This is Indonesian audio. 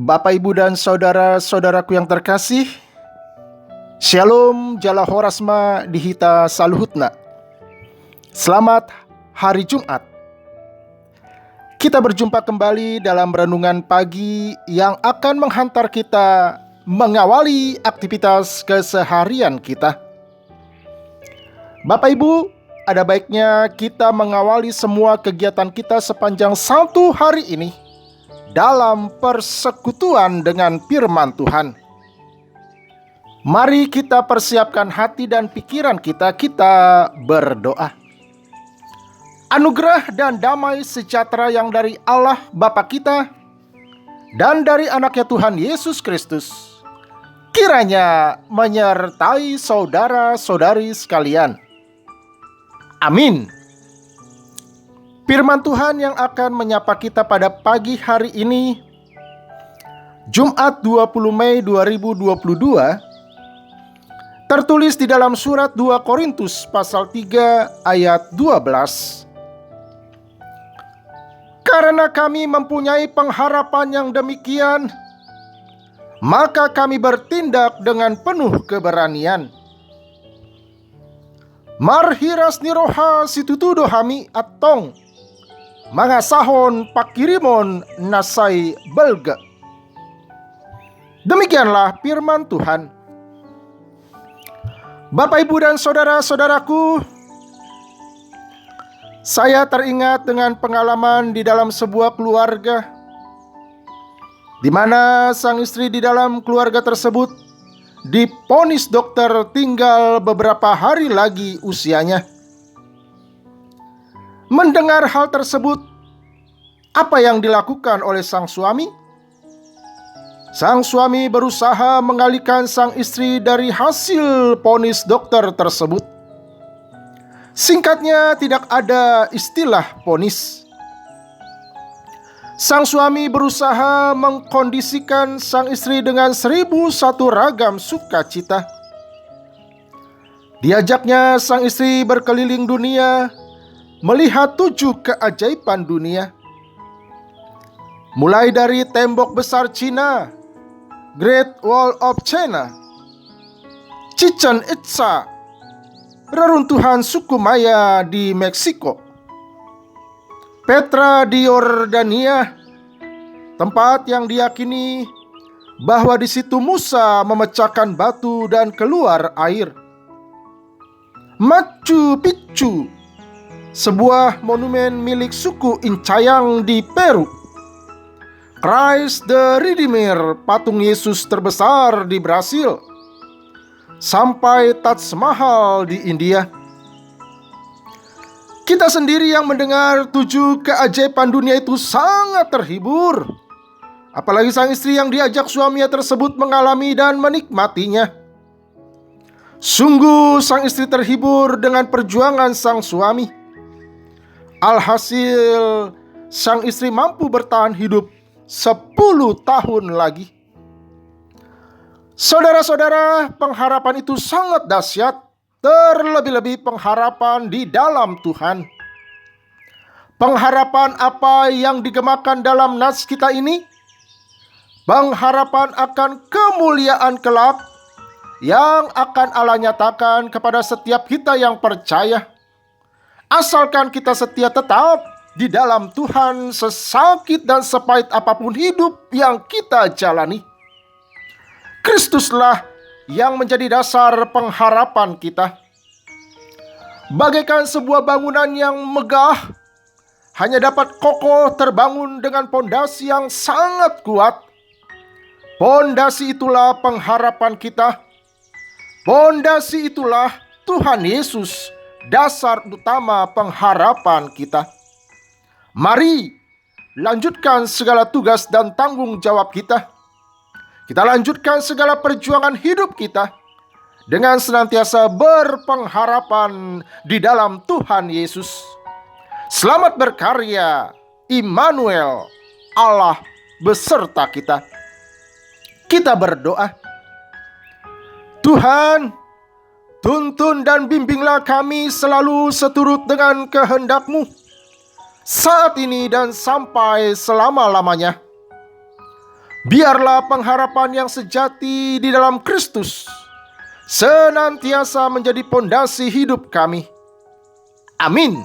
Bapak, Ibu, dan saudara-saudaraku yang terkasih, Shalom, Jala Horasma Dihita Saluhutna. Selamat hari Jumat. Kita berjumpa kembali dalam renungan pagi yang akan menghantar kita mengawali aktivitas keseharian kita. Bapak, Ibu, ada baiknya kita mengawali semua kegiatan kita sepanjang satu hari ini dalam persekutuan dengan firman Tuhan. Mari kita persiapkan hati dan pikiran kita berdoa. Anugerah dan damai sejahtera yang dari Allah Bapa kita dan dari anaknya Tuhan Yesus Kristus kiranya menyertai saudara-saudari sekalian. Amin. Firman Tuhan yang akan menyapa kita pada pagi hari ini, Jumat 20 Mei 2022, tertulis di dalam surat 2 Korintus pasal 3 ayat 12. Karena kami mempunyai pengharapan yang demikian, maka kami bertindak dengan penuh keberanian. Marhiras niroha situtudo hami atong mangasahon pakirimon nasai belga. Demikianlah firman Tuhan. Bapak, Ibu, dan saudara-saudaraku, saya teringat dengan pengalaman di dalam sebuah keluarga, di mana sang istri di dalam keluarga tersebut divonis dokter tinggal beberapa hari lagi usianya. Mendengar hal tersebut, apa yang dilakukan oleh sang suami? Sang suami berusaha mengalihkan sang istri dari hasil vonis dokter tersebut. Singkatnya, tidak ada istilah vonis. Sang suami berusaha mengkondisikan sang istri dengan 1001 ragam sukacita. Diajaknya sang istri berkeliling dunia, melihat 7 keajaiban dunia. Mulai dari tembok besar Cina, Great Wall of China, Chichen Itza, reruntuhan suku Maya di Meksiko, Petra di Yordania, tempat yang diyakini bahwa di situ Musa memecahkan batu dan keluar air, Machu Picchu, sebuah monumen milik suku Incayang di Peru, Christ the Redeemer, patung Yesus terbesar di Brasil, sampai Taj Mahal di India. Kita sendiri yang mendengar 7 keajaiban dunia itu sangat terhibur. Apalagi sang istri yang diajak suaminya tersebut mengalami dan menikmatinya. Sungguh sang istri terhibur dengan perjuangan sang suami. Alhasil, sang istri mampu bertahan hidup 10 tahun lagi. Saudara-saudara, pengharapan itu sangat dahsyat, terlebih-lebih pengharapan di dalam Tuhan. Pengharapan apa yang digemakan dalam nas kita ini? Pengharapan akan kemuliaan kelak yang akan Allah nyatakan kepada setiap kita yang percaya. Asalkan kita setia tetap di dalam Tuhan sesakit dan sepahit apapun hidup yang kita jalani. Kristuslah yang menjadi dasar pengharapan kita. Bagaikan sebuah bangunan yang megah, hanya dapat kokoh terbangun dengan pondasi yang sangat kuat. Pondasi itulah pengharapan kita. Pondasi itulah Tuhan Yesus, dasar utama pengharapan kita. Mari lanjutkan segala tugas dan tanggung jawab kita. Kita lanjutkan segala perjuangan hidup kita dengan senantiasa berpengharapan di dalam Tuhan Yesus. Selamat berkarya, Immanuel, Allah beserta kita. Kita berdoa. Tuhan, tuntun dan bimbinglah kami selalu seturut dengan kehendak-Mu, saat ini dan sampai selama-lamanya. Biarlah pengharapan yang sejati di dalam Kristus senantiasa menjadi pondasi hidup kami. Amin.